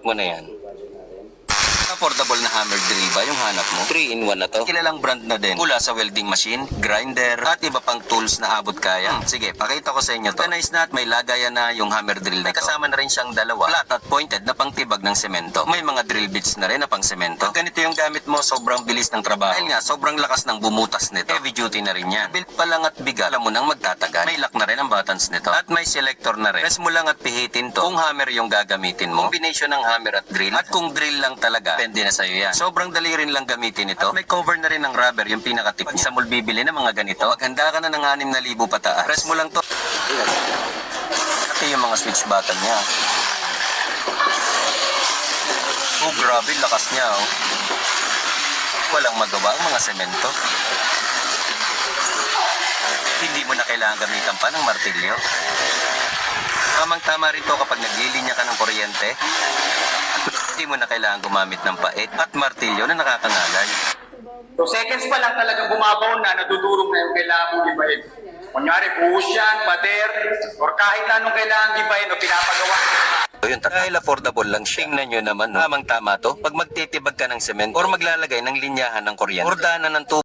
mo na yan. Affordable na hammer drill ba yung hanap mo? 3-in-1 na to. Kilalang brand na din. Mula sa welding machine, grinder, at iba pang tools na abot kaya. Sige, pakita ko sa inyo to. Nice na at may lagayan na yung hammer drill na to. Kasama na rin siyang dalawa, flat at pointed na pangtibag ng semento. May mga drill bits na rin na pang semento. Ganito yung gamit mo, sobrang bilis ng trabaho. Dahil nga, sobrang lakas ng bumutas nito. Heavy duty na rin yan. Built pa lang at bigat, alam mo nang magtatagal. May lock na rin ang buttons nito. At may selector na rin. Press mo lang at pihitin to kung hammer yung gagamitin mo. Combination ng hammer at drill. At kung drill lang talaga, depende na sa'yo yan. Sobrang dali rin lang gamitin ito. At may cover na rin ng rubber, yung pinakatip niya. Sa mall bibili ng mga ganito, maghanda ka na ng 6,000 pataas. Press mo lang to. Ito yung mga switch button niya. Oh, grabe, lakas niya, oh. Walang magawa ang mga semento. Hindi mo na kailangan gamitan pa ng martilyo. Tamang-tama rin to kapag naglilinya ka ng kuryente. Hindi mo na kailangan gumamit ng pait at martilyo na nakakangalay. So seconds pa lang talaga bumabaw na, nadudurog na yung kailangan mong gibahin. Kunyari, buhos yan, pader, or kahit anong kailangan gibahin o pinapagawa. So yun, dahil affordable lang siya. Tingnan nyo naman, no? Tamang-tama to. Pag magtitibag ka ng cement or maglalagay ng linyahan ng kuryente or daanan ng tubo,